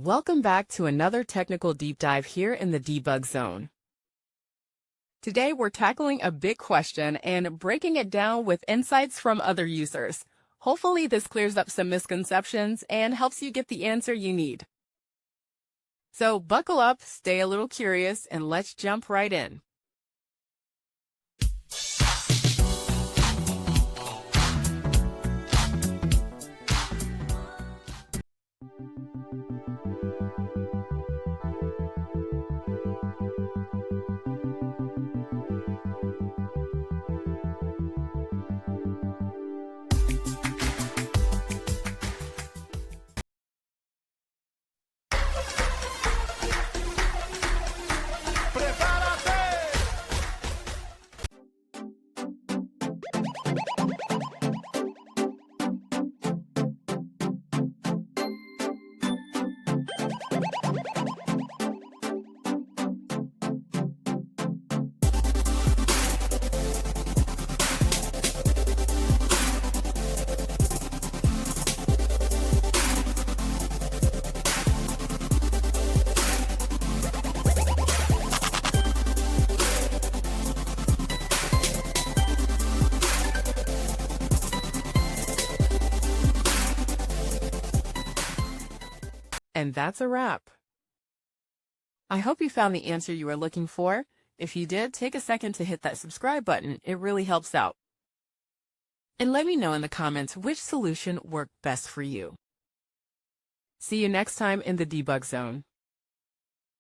Welcome back to another technical deep dive here in the debug zone. Today we're tackling a big question and breaking it down with insights from other users. Hopefully this clears up some misconceptions and helps you get the answer you need. So buckle up, stay a little curious, and let's jump right in. And that's a wrap. I hope you found the answer you were looking for. If you did, take a second to hit that subscribe button. It really helps out. And let me know in the comments which solution worked best for you. See you next time in the debug zone.